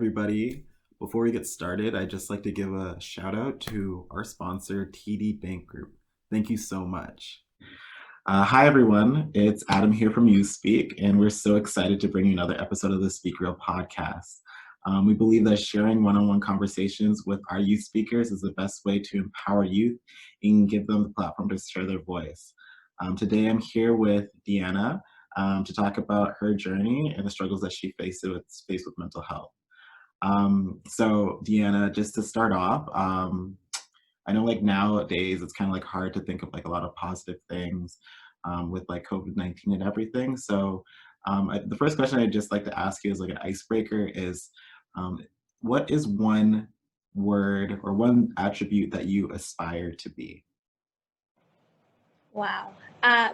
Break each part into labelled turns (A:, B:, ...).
A: everybody. Before we get started, I'd just like to give a shout out to our sponsor, TD Bank Group. Thank you so much. Hi, everyone. It's Adam here from You Speak, and we're so excited to bring you another episode of the Speak Real podcast. We believe that sharing one-on-one conversations with our youth speakers is the best way to empower youth and give them the platform to share their voice. Today, I'm here with Deanna to talk about her journey and the struggles that she faced with mental health. So Deanna, just to start off, I know like nowadays it's kind of like hard to think of like a lot of positive things with like COVID-19 and everything. So the first question I'd just like to ask you is like an icebreaker is, what is one word or one attribute that you aspire to be?
B: Wow.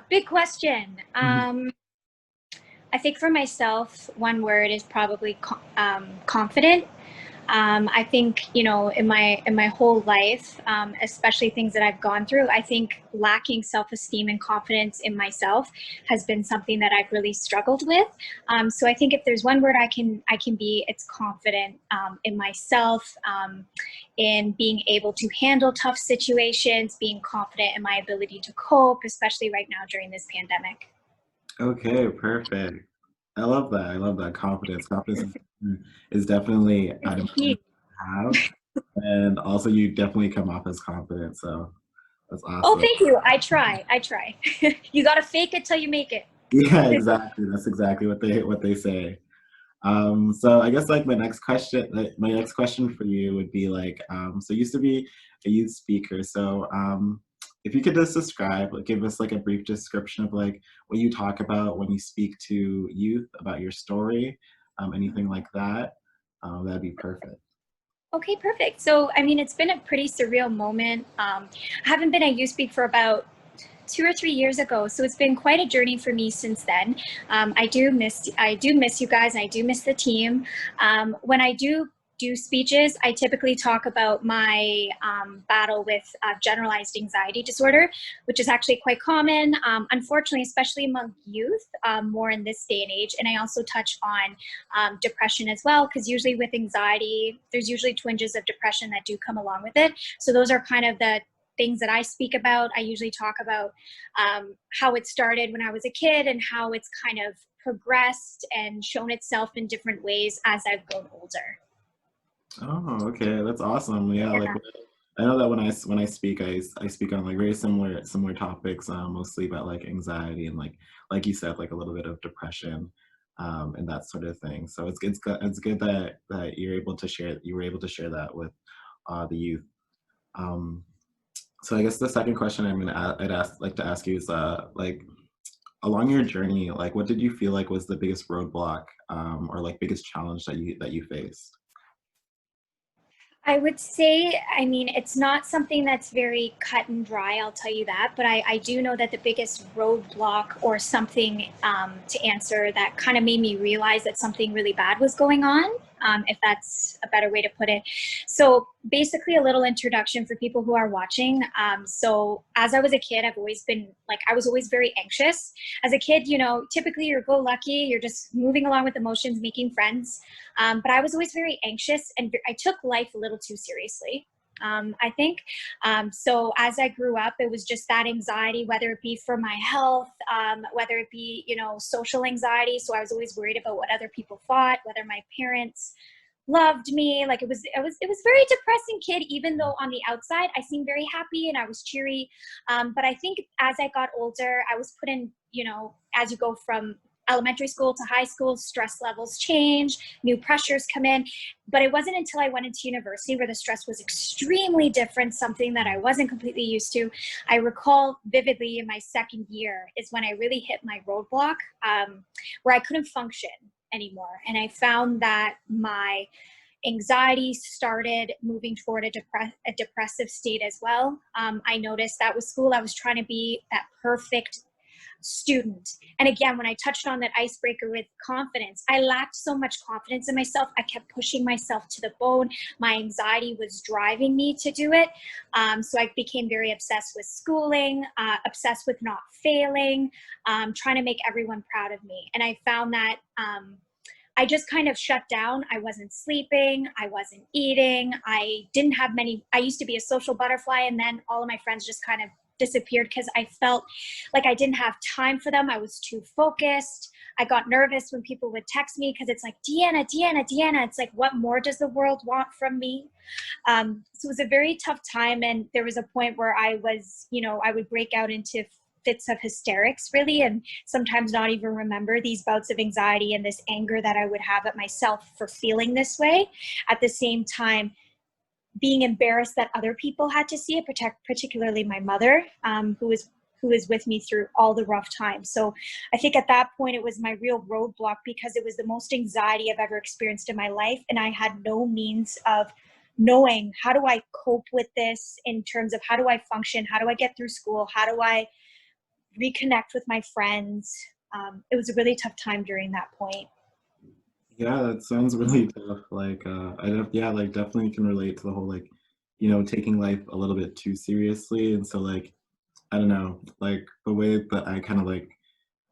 B: Big question. I think for myself, one word is probably confident. I think, in my whole life, especially things that I've gone through, I think lacking self-esteem and confidence in myself has been something that I've really struggled with. So I think if there's one word I can be, it's confident in myself, in being able to handle tough situations, being confident in my ability to cope, especially right now during this pandemic.
A: Okay, perfect. I love that. I love that confidence. Confidence is definitely
B: It's
A: an
B: the
A: important
B: key.
A: to have. And also you definitely come off as confident. So that's
B: Oh,
A: awesome.
B: thank you. I try. You got to fake it till you make it.
A: Yeah, exactly. That's exactly what they say. So I guess like my next question for you would be like, so you used to be a youth speaker. So if you could just describe, like, give us like a brief description of like what you talk about when you speak to youth about your story, anything like that, that'd be perfect.
B: Okay, perfect. So, I mean, it's been a pretty surreal moment. I haven't been at U Speak for about 2 or 3 years ago, so it's been quite a journey for me since then. I do miss you guys. I do miss the team. When I do speeches, I typically talk about my battle with generalized anxiety disorder, which is actually quite common, unfortunately, especially among youth, more in this day and age. And I also touch on depression as well, because usually with anxiety, there's usually twinges of depression that do come along with it. So those are kind of the things that I speak about. I usually talk about how it started when I was a kid and how it's kind of progressed and shown itself in different ways as I've grown older.
A: Oh, okay, that's awesome. Yeah, like I know that when I speak, I speak on like very similar topics, mostly about like anxiety and like you said, like a little bit of depression, and that sort of thing. So it's good that you were able to share that with the youth. Um, so I guess the second question like to ask you is like along your journey, like what did you feel like was the biggest roadblock or like biggest challenge that you faced?
B: I would say, I mean, it's not something that's very cut and dry, I'll tell you that, but I do know that the biggest roadblock or something to answer that kind of made me realize that something really bad was going on, if that's a better way to put it. So basically a little introduction for people who are watching. So as I was a kid, I've always been like, I was always very anxious. As a kid, typically you're go-lucky, you're just moving along with emotions, making friends. But I was always very anxious and I took life a little too seriously. I think. So as I grew up, it was just that anxiety, whether it be for my health, whether it be, social anxiety. So I was always worried about what other people thought, whether my parents loved me. Like it was very depressing kid, even though on the outside I seemed very happy and I was cheery. But I think as I got older, I was put in, as you go from elementary school to high school, stress levels change, new pressures come in. But it wasn't until I went into university where the stress was extremely different, something that I wasn't completely used to. I recall vividly in my second year is when I really hit my roadblock, where I couldn't function anymore. And I found that my anxiety started moving toward a depressive state as well. I noticed that with school, I was trying to be that perfect student. And again, when I touched on that icebreaker with confidence, I lacked so much confidence in myself. I kept pushing myself to the bone. My anxiety was driving me to do it. So I became very obsessed with schooling, obsessed with not failing, trying to make everyone proud of me. And I found that I just kind of shut down. I wasn't sleeping. I wasn't eating. I didn't have many. I used to be a social butterfly, and then all of my friends just kind of disappeared because I felt like I didn't have time for them. I was too focused. I got nervous when people would text me because it's like, Deanna, Deanna, Deanna. It's like, what more does the world want from me? So it was a very tough time. And there was a point where I was, I would break out into fits of hysterics, really, and sometimes not even remember these bouts of anxiety and this anger that I would have at myself for feeling this way. At the same time, being embarrassed that other people had to see it, particularly my mother, who was with me through all the rough times. So I think at that point it was my real roadblock, because it was the most anxiety I've ever experienced in my life, and I had no means of knowing, how do I cope with this in terms of how do I function, how do I get through school, how do I reconnect with my friends. It was a really tough time during that point.
A: Yeah, that sounds really tough. Like, yeah, like definitely can relate to the whole like, taking life a little bit too seriously. And so like, I don't know, like the way that I kind of like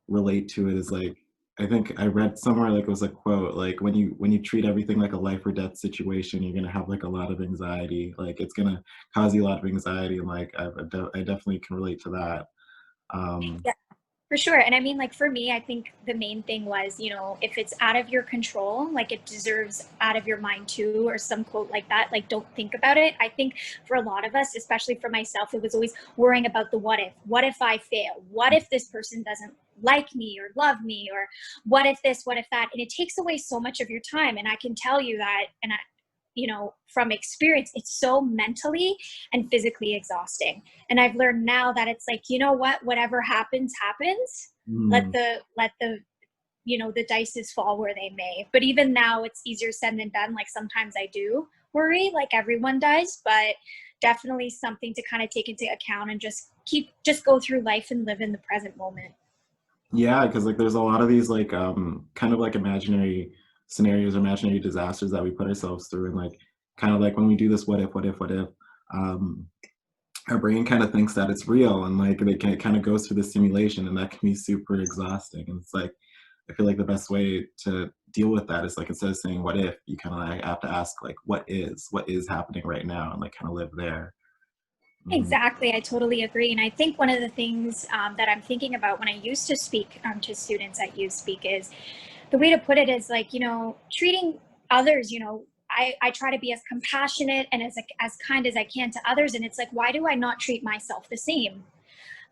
A: relate to it is like, I think I read somewhere like it was a quote, like when you treat everything like a life or death situation, you're gonna have like a lot of anxiety. Like it's gonna cause you a lot of anxiety, and like I definitely can relate to that. Um,
B: Yeah, for sure. And I mean, like for me, I think the main thing was, if it's out of your control, like it deserves out of your mind too, or some quote like that, like don't think about it. I think for a lot of us, especially for myself, it was always worrying about the what if. What if I fail? What if this person doesn't like me or love me? Or what if this, what if that? And it takes away so much of your time. And I can tell you that, and from experience, it's so mentally and physically exhausting. And I've learned now that it's like, whatever happens, happens. Let
A: mm.
B: the the dices fall where they may. But even now, it's easier said than done. Like sometimes I do worry, like everyone does, but definitely something to kind of take into account and just go through life and live in the present moment.
A: Yeah, because like there's a lot of these like kind of like imaginary scenarios or imaginary disasters that we put ourselves through, and like kind of like when we do this what if, um, our brain kind of thinks that it's real, and like it kind of goes through the simulation, and that can be super exhausting. And it's like I feel like the best way to deal with that is like instead of saying what if, you kind of like have to ask like what is happening right now, and like kind of live there. Hmm.
B: Exactly. I totally agree. And I think one of the things that I'm thinking about when I used to speak to students at U Speak is, the way to put it is like, treating others, I try to be as compassionate and as kind as I can to others. And it's like, why do I not treat myself the same?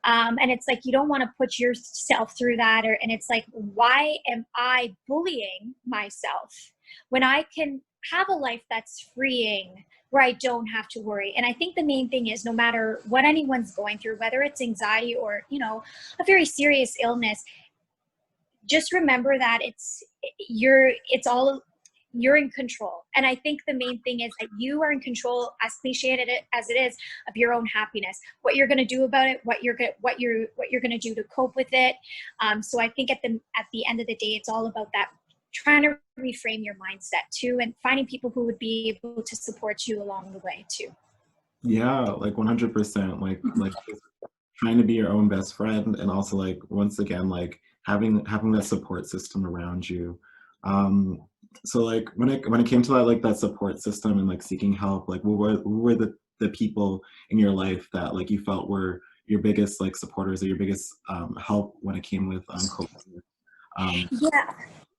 B: And it's like, you don't want to put yourself through that. And it's like, why am I bullying myself when I can have a life that's freeing, where I don't have to worry? And I think the main thing is, no matter what anyone's going through, whether it's anxiety or, a very serious illness, just remember that it's all, you're in control. And I think the main thing is that you are in control, as cliched as it is, of your own happiness, what you're going to do about it, what you're going to do to cope with it. So I think at the end of the day, it's all about that, trying to reframe your mindset too, and finding people who would be able to support you along the way too.
A: Yeah, like 100%. Like trying to be your own best friend, and also like once again like having that support system around you. um so like when it came to that, like that support system and like seeking help, like who were the people in your life that like you felt were your biggest like supporters or your biggest help when it came with coping with, um
B: Yeah.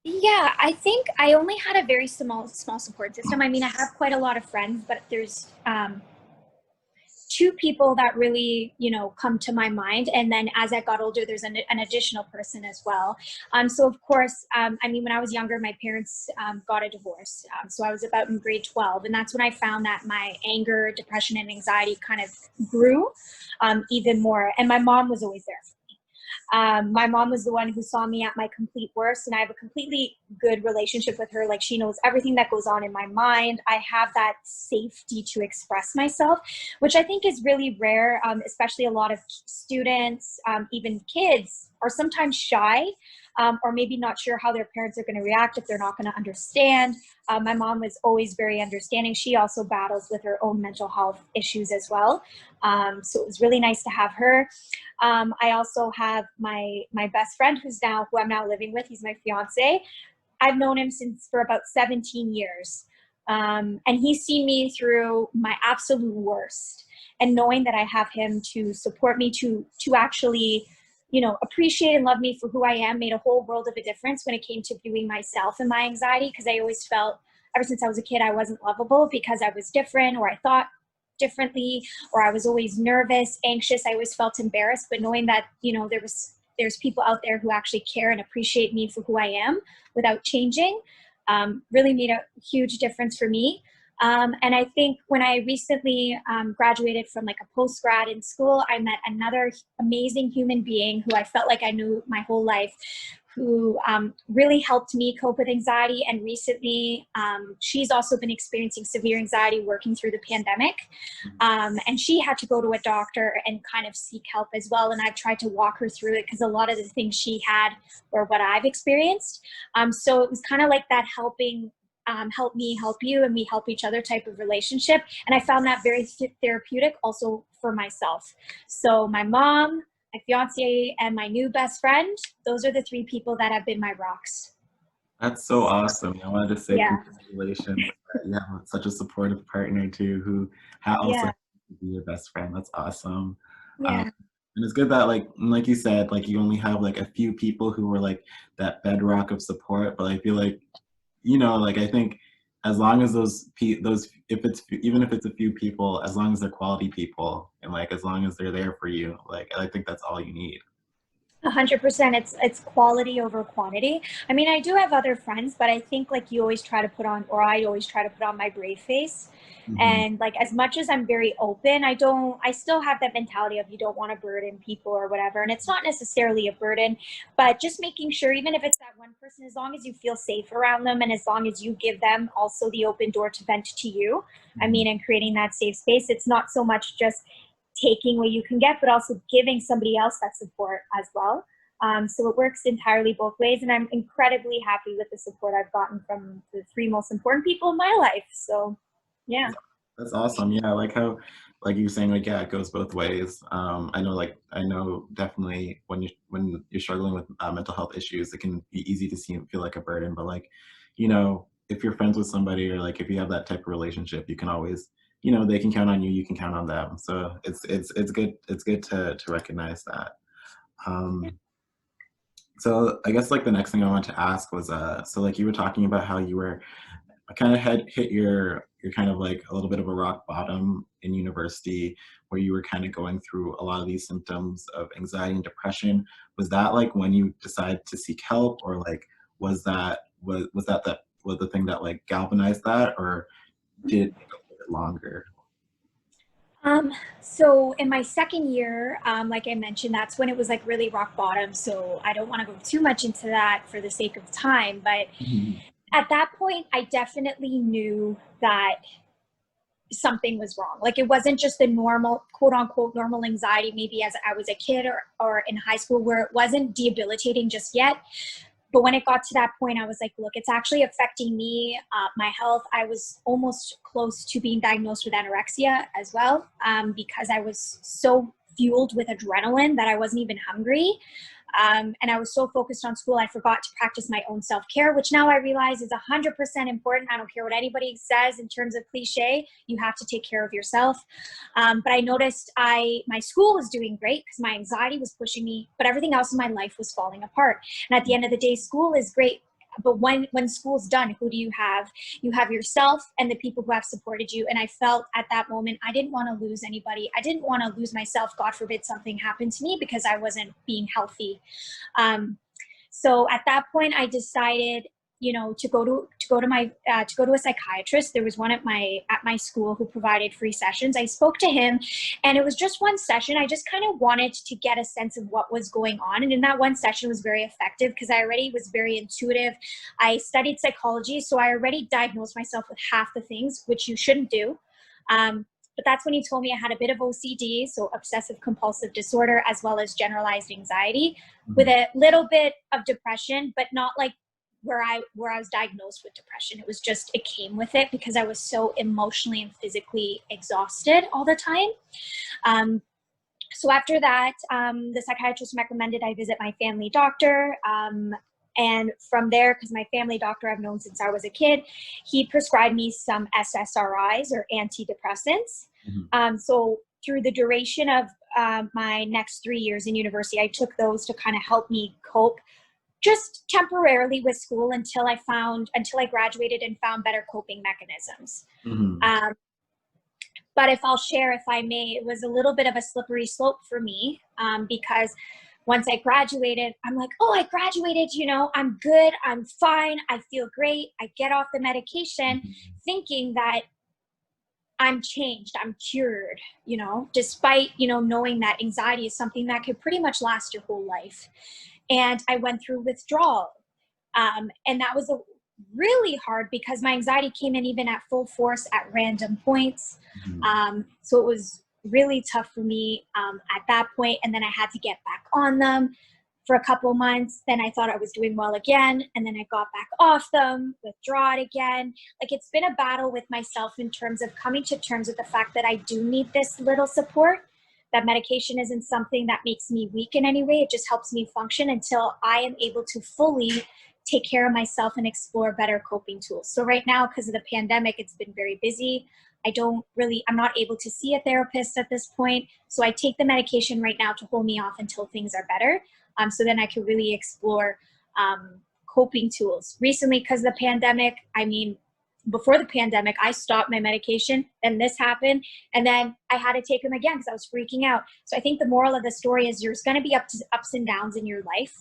B: Yeah, I think I only had a very small support system. I mean, I have quite a lot of friends, but there's two people that really, come to my mind. And then as I got older, there's an additional person as well. So of course, I mean, when I was younger, my parents got a divorce. So I was about in grade 12. And that's when I found that my anger, depression, and anxiety kind of grew even more. And my mom was always there. My mom was the one who saw me at my complete worst, and I have a completely good relationship with her. Like, she knows everything that goes on in my mind. I have that safety to express myself, which I think is really rare, especially a lot of students, even kids, are sometimes shy, or maybe not sure how their parents are going to react, if they're not going to understand. My mom was always very understanding. She also battles with her own mental health issues as well. So it was really nice to have her. I also have my best friend who I'm now living with. He's my fiance. I've known him since for about 17 years. And he's seen me through my absolute worst. And knowing that I have him to support me, to actually, appreciate and love me for who I am, made a whole world of a difference when it came to viewing myself and my anxiety. Because I always felt, ever since I was a kid, I wasn't lovable because I was different, or I thought differently, or I was always nervous, anxious. I always felt embarrassed. But knowing that, there's people out there who actually care and appreciate me for who I am without changing, really made a huge difference for me. And I think when I recently graduated from like a post-grad in school, I met another amazing human being who I felt like I knew my whole life, who really helped me cope with anxiety. And recently, she's also been experiencing severe anxiety working through the pandemic. And she had to go to a doctor and kind of seek help as well. And I've tried to walk her through it because a lot of the things she had were what I've experienced. So it was kind of like that helping, help me help you, and we help each other type of relationship. And I found that very therapeutic also for myself. So my mom, my fiance, and my new best friend, those are the three people that have been my rocks.
A: That's so awesome. I wanted to say
B: Yeah.
A: congratulations. You have such a supportive partner too, who also
B: Yeah.
A: happens to be your best friend. That's awesome. Um,
B: Yeah.
A: and it's good that like you said, like you only have like a few people who were like that bedrock of support. But I feel like, like I think as long as those if it's even if it's a few people, as long as they're quality people, and like as long as they're there for you, like I think that's all you need.
B: 100%. It's quality over quantity. I mean, I do have other friends, but I think like you always try to put on, or I always try to put on my brave face.
A: Hmm.
B: And like as much as I'm very open, I still have that mentality of you don't want to burden people or whatever. And it's not necessarily a burden, but just making sure, even if it's that one person, as long as you feel safe around them and as long as you give them also the open door to vent to you, I
A: Hmm.
B: mean, and creating that safe space, it's not so much just taking what you can get, but also giving somebody else that support as well. So it works entirely both ways. And I'm incredibly happy with the support I've gotten from the three most important people in my life. So, yeah.
A: That's awesome. Yeah, I like how, like you were saying, like yeah, it goes both ways. I know definitely when you're struggling with mental health issues, it can be easy to feel like a burden. But like, if you're friends with somebody or like if you have that type of relationship, you can always, they can count on you, you can count on them. So it's good. It's good to recognize that. Um, so I guess like the next thing I wanted to ask was, so like you were talking about how you were I kind of had hit your kind of like a little bit of a rock bottom in university where you were kind of going through a lot of these symptoms of anxiety and depression. Was that like when you decided to seek help, or like was the thing that like galvanized that, or did it take a little bit longer?
B: Um, so in my second year, like I mentioned, that's when it was like really rock bottom. So I don't want to go too much into that for the sake of time, but
A: Mhm.
B: at that point, I definitely knew that something was wrong. Like it wasn't just the normal, quote unquote, normal anxiety, maybe as I was a kid or in high school, where it wasn't debilitating just yet. But when it got to that point, I was like, look, it's actually affecting me, my health. I was almost close to being diagnosed with anorexia as well, because I was so fueled with adrenaline that I wasn't even hungry. And I was so focused on school, I forgot to practice my own self-care, which now I realize is 100% important. I don't care what anybody says in terms of cliche, you have to take care of yourself. But I noticed my school was doing great because my anxiety was pushing me, but everything else in my life was falling apart. And at the end of the day, school is great. But when school's done, who do you have? You have yourself and the people who have supported you. And I felt at that moment, I didn't want to lose anybody. I didn't want to lose myself. God forbid something happened to me because I wasn't being healthy. Um, so at that point, I decided, to go to a psychiatrist. There was one at my school who provided free sessions. I spoke to him, and it was just one session. I just kind of wanted to get a sense of what was going on, and in that one session was very effective because I already was very intuitive. I studied psychology, so I already diagnosed myself with half the things, which you shouldn't do. But that's when he told me I had a bit of OCD, so obsessive compulsive disorder, as well as generalized anxiety, with
A: Mhm.
B: a little bit of depression, but not like where I was diagnosed with depression. It was just, it came with it because I was so emotionally and physically exhausted all the time. Um, so after that, the psychiatrist recommended I visit my family doctor. And from there, because my family doctor I've known since I was a kid, he prescribed me some SSRIs or antidepressants. So through the duration of my next 3 years in university, I took those to kind of help me cope just temporarily with school until I graduated and found better coping mechanisms.
A: Hmm.
B: But if I'll share, if I may, it was a little bit of a slippery slope for me because once I graduated, I'm like, oh, I graduated, I'm good, I'm fine, I feel great. I get off the medication thinking that I'm changed, I'm cured, despite, knowing that anxiety is something that could pretty much last your whole life. And I went through withdrawal. And that was really hard because my anxiety came in even at full force at random points. So it was really tough for me at that point. And then I had to get back on them for a couple months. Then I thought I was doing well again. And then I got back off them, withdraw it again. Like, it's been a battle with myself in terms of coming to terms with the fact that I do need this little support. That medication isn't something that makes me weak in any way. It just helps me function until I am able to fully take care of myself and explore better coping tools. So right now, because of the pandemic, it's been very busy. I'm not able to see a therapist at this point. So I take the medication right now to hold me off until things are better. So then I can really explore coping tools. Recently, because of the pandemic, before the pandemic, I stopped my medication, and this happened, and then I had to take them again because I was freaking out. So I think the moral of the story is there's going to be ups and downs in your life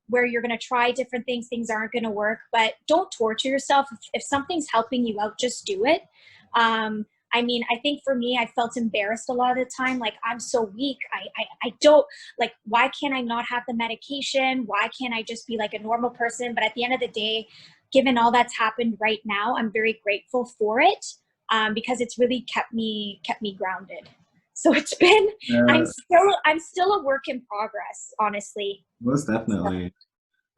B: where you're going to try different things. Things aren't going to work, but don't torture yourself. If something's helping you out, just do it. I think for me, I felt embarrassed a lot of the time. Like, I'm so weak. I don't, like, why can't I not have the medication? Why can't I just be like a normal person? But at the end of the day, given all that's happened right now, I'm very grateful for it because it's really kept me grounded. So it's been,
A: Yeah,
B: I'm still a work in progress, honestly.
A: most definitely.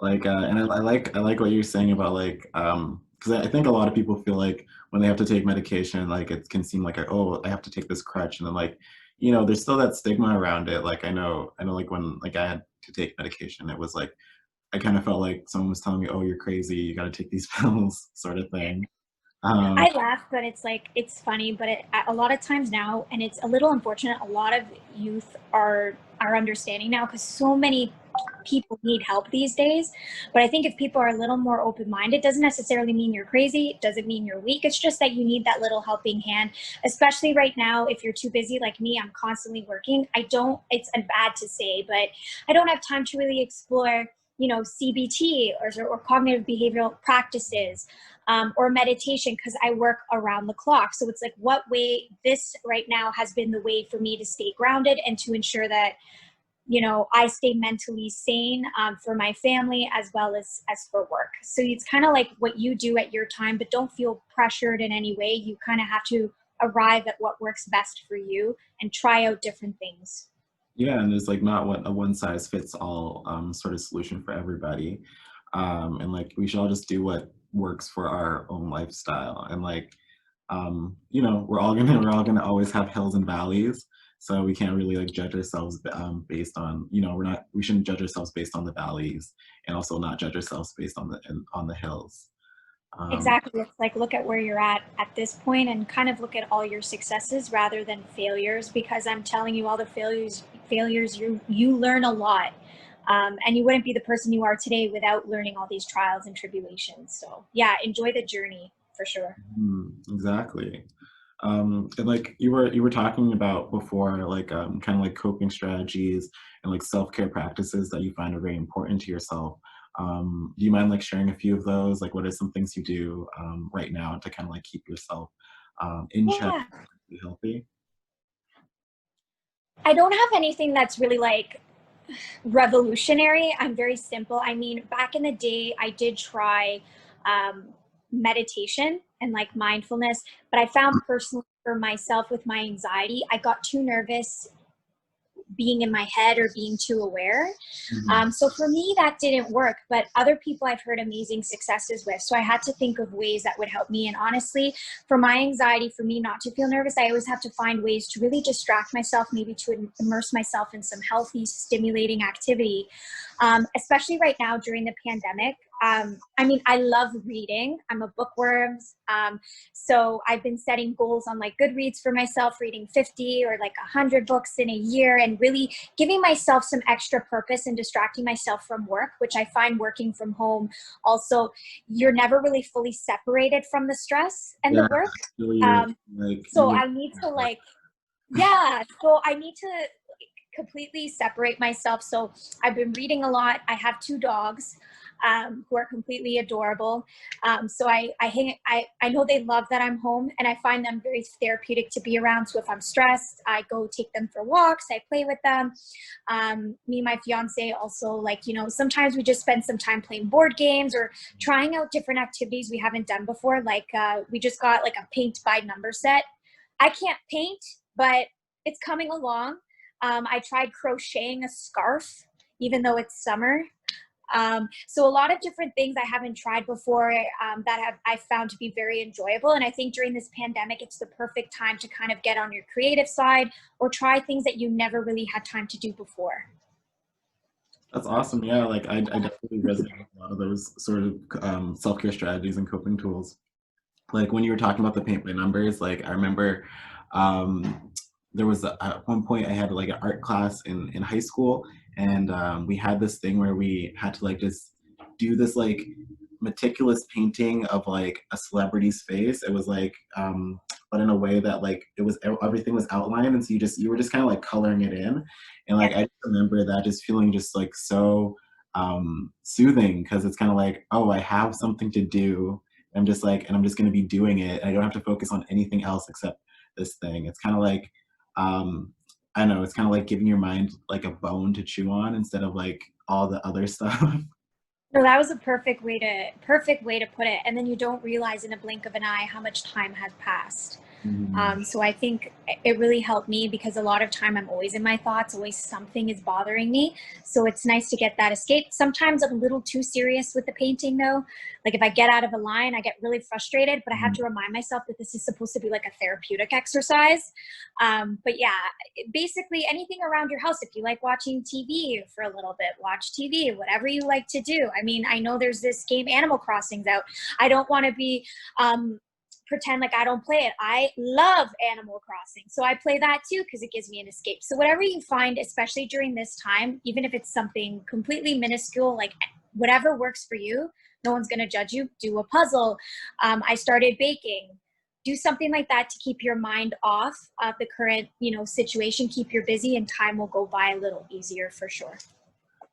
A: Like, and I like what you're saying about like, because I think a lot of people feel like when they have to take medication, like it can seem like, oh, I have to take this crutch, and then like, there's still that stigma around it. Like, I know, like when like I had to take medication, it was like I kind of felt like someone was telling me, oh, you're crazy, you got to take these pills, sort of thing. Um,
B: I laugh, but it's like, it's funny, but a lot of times now, and it's a little unfortunate, a lot of youth are understanding now because so many people need help these days. But I think if people are a little more open-minded, it doesn't necessarily mean you're crazy. It doesn't mean you're weak. It's just that you need that little helping hand, especially right now. If you're too busy like me, I'm constantly working. It's bad to say, but I don't have time to really explore, CBT or cognitive behavioral practices or meditation because I work around the clock. So it's like, what way this right now has been the way for me to stay grounded and to ensure that I stay mentally sane for my family as well as for work. So it's kind of like what you do at your time, but don't feel pressured in any way. You kind of have to arrive at what works best for you and try out different things.
A: yeah, and there's like not a one size fits all sort of solution for everybody. And like we should all just do what works for our own lifestyle. And like, we're all gonna always have hills and valleys. So we can't really like judge ourselves based on, we shouldn't judge ourselves based on the valleys, and also not judge ourselves based on the hills. Um,
B: Exactly. It's like, look at where you're at this point and kind of look at all your successes rather than failures, because I'm telling you, all the failures, you learn a lot. And you wouldn't be the person you are today without learning all these trials and tribulations. So yeah, enjoy the journey for sure.
A: exactly. And like you were talking about before, like kind of like coping strategies and like self-care practices that you find are very important to yourself. Do you mind like sharing a few of those? Like, what are some things you do right now to kind of like keep yourself in check,
B: Yeah.
A: be healthy?
B: I don't have anything that's really like revolutionary. I'm very simple. Back in the day, I did try um, meditation and like mindfulness, but I found personally for myself with my anxiety, I got too nervous being in my head or being too aware.
A: Mhm.
B: So for me, that didn't work, but other people I've heard amazing successes with. So I had to think of ways that would help me. And honestly, for my anxiety, for me not to feel nervous, I always have to find ways to really distract myself, maybe to immerse myself in some healthy, stimulating activity. especially right now during the pandemic. I mean, I love reading. I'm a bookworm. So I've been setting goals on like Goodreads for myself, reading 50 or like 100 books in a year, and really giving myself some extra purpose and distracting myself from work, which I find working from home also, you're never really fully separated from the stress and the
A: Yeah,
B: work.
A: you're like
B: So
A: you
B: I need to like, yeah, so I need to completely separate myself. So I've been reading a lot. I have 2 dogs who are completely adorable. So I know they love that I'm home, and I find them very therapeutic to be around. So if I'm stressed, I go take them for walks. I play with them. Me and my fiance also, like, you know, sometimes we just spend some time playing board games or trying out different activities we haven't done before. Like we just got like a paint by number set. I can't paint, but it's coming along. I tried crocheting a scarf, even though it's summer. So a lot of different things I haven't tried before I found to be very enjoyable. And I think during this pandemic, it's the perfect time to kind of get on your creative side or try things that you never really had time to do before.
A: That's awesome. Yeah, like I definitely resonate with a lot of those sort of self-care strategies and coping tools. Like when you were talking about the paint by numbers, like I remember there was at one point I had like an art class in high school, and we had this thing where we had to like just do this like meticulous painting of like a celebrity's face. It was like but in a way that like it was everything was outlined, and so you were just kind of like coloring it in. And like I just remember that just feeling just like so soothing, because it's kind of like, oh, I have something to do. I'm just like, and I'm just going to be doing it. And I don't have to focus on anything else except this thing. It's kind of like, I don't know, it's kind of like giving your mind like a bone to chew on instead of like all the other stuff.
B: No, that was a perfect way to put it. And then you don't realize in a blink of an eye how much time has passed.
A: Mhm.
B: So I think it really helped me because a lot of time I'm always in my thoughts, always something is bothering me. So it's nice to get that escape. Sometimes I'm a little too serious with the painting though. Like if I get out of a line, I get really frustrated, but I have to remind myself that this is supposed to be like a therapeutic exercise. But yeah, basically anything around your house. If you like watching TV for a little bit, watch TV, whatever you like to do. I mean, I know there's this game Animal Crossing's out. I don't want to be, pretend like I don't play it. I love Animal Crossing. So I play that too because it gives me an escape. So whatever you find, especially during this time, even if it's something completely minuscule, like whatever works for you, no one's going to judge you. Do a puzzle. I started baking. Do something like that to keep your mind off of the current, you know, situation, keep you busy, and time will go by a little easier for sure.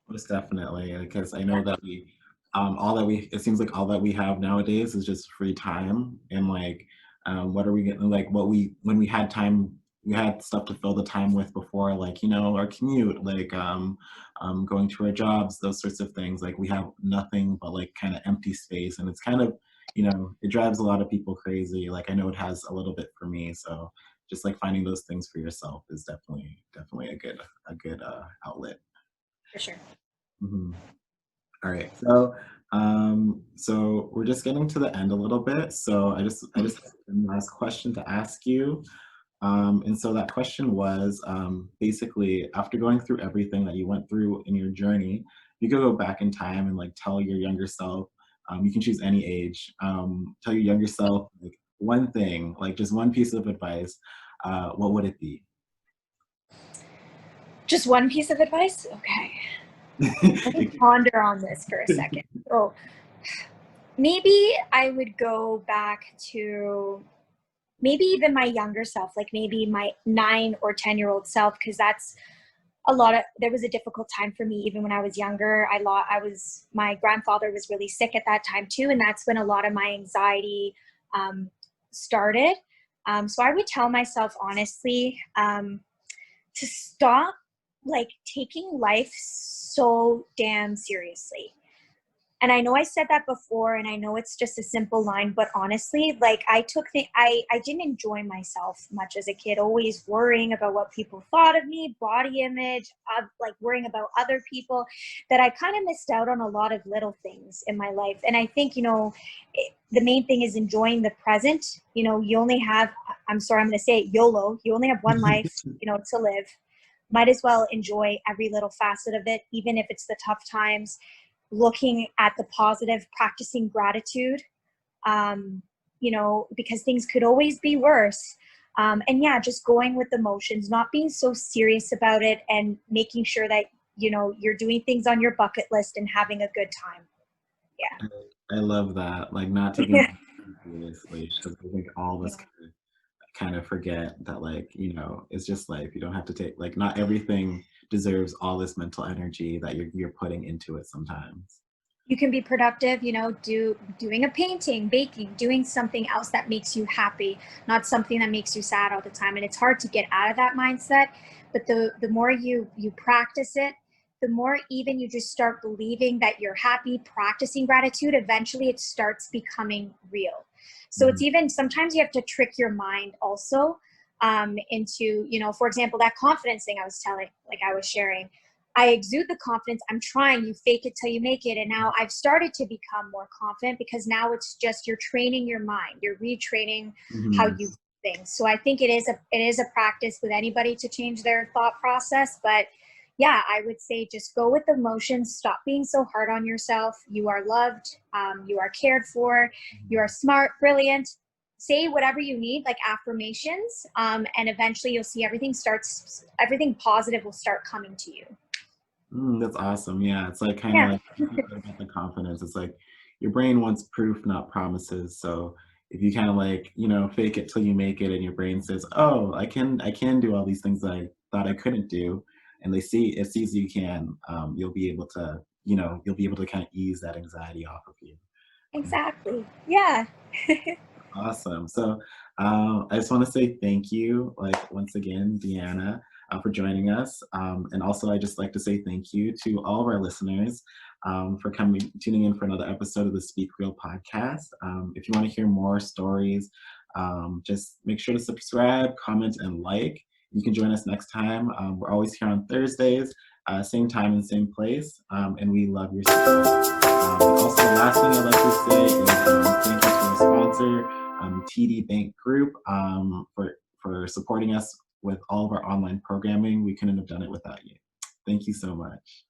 A: Most definitely, because I know that it seems like all that we have nowadays is just free time. And like, what are we getting, like when we had time, we had stuff to fill the time with before, like, you know, our commute, like, going to our jobs, those sorts of things. Like we have nothing but like kind of empty space, and it's kind of, you know, it drives a lot of people crazy. Like I know it has a little bit for me. So just like finding those things for yourself is definitely a good outlet.
B: For sure.
A: Mhm. All right. So we're just getting to the end a little bit. So I just have one last question to ask you. And so that question was, basically, after going through everything that you went through in your journey, you could go back in time and like tell your younger self, you can choose any age, tell your younger self like one thing, like just one piece of advice. What would it be?
B: Just one piece of advice? Okay. Let me ponder on this for a second. So maybe I would go back to maybe even my younger self, like maybe my 9 or 10-year-old self, because that's there was a difficult time for me even when I was younger. My grandfather was really sick at that time too. And that's when a lot of my anxiety started. So I would tell myself honestly, to stop like taking life so damn seriously. And I know I said that before, and I know it's just a simple line, but honestly, like I didn't enjoy myself much as a kid, always worrying about what people thought of me, body image, like worrying about other people, that I kind of missed out on a lot of little things in my life. And I think, you know, the main thing is enjoying the present. You know, you only have, I'm sorry, I'm going to say it, YOLO. You only have one life, you know, to live. might as well enjoy every little facet of it, even if it's the tough times, looking at the positive, practicing gratitude, um, because things could always be worse. And yeah, just going with emotions, not being so serious about it, and making sure that, you're doing things on your bucket list and having a good time.
A: I love that. Like not taking
B: Yeah.
A: it too seriously, because I think all of us kind of forget that, like, it's just life. You don't have to take, like, not everything deserves all this mental energy that you're putting into it sometimes.
B: You can be productive, doing a painting, baking, doing something else that makes you happy, not something that makes you sad all the time. And it's hard to get out of that mindset, but the more you practice it, the more even you just start believing that you're happy, practicing gratitude, eventually it starts becoming real. So it's
A: Mhm.
B: even sometimes you have to trick your mind also, into, for example, that confidence thing I was telling, like I was sharing. I exude the confidence. I'm trying. You fake it till you make it. And now I've started to become more confident, because now it's just you're training your mind. You're retraining how
A: Mhm.
B: you do things. So I think it is a practice with anybody to change their thought process. But yeah, I would say just go with emotions. Stop being so hard on yourself. You are loved. You are cared for. You are smart, brilliant. Say whatever you need, like affirmations, and eventually you'll see everything positive will start coming to you.
A: That's awesome. Yeah, it's like kind of
B: Yeah.
A: like about the confidence. It's like your brain wants proof, not promises. So if you kind of like, fake it till you make it, and your brain says, "Oh, I can do all these things that I thought I couldn't do," and it sees you can, you'll be able to kind of ease that anxiety off of you.
B: Exactly. Yeah.
A: Awesome. So I just want to say thank you, like once again, Deanna, for joining us. And also, I just like to say thank you to all of our listeners for tuning in for another episode of the Speak Real podcast. If you want to hear more stories, just make sure to subscribe, comment, and like. You can join us next time. We're always here on Thursdays, same time and same place. And we love your support. Also, the last thing I'd like to say is thank you to our sponsor, TD Bank Group, for supporting us with all of our online programming. We couldn't have done it without you. Thank you so much.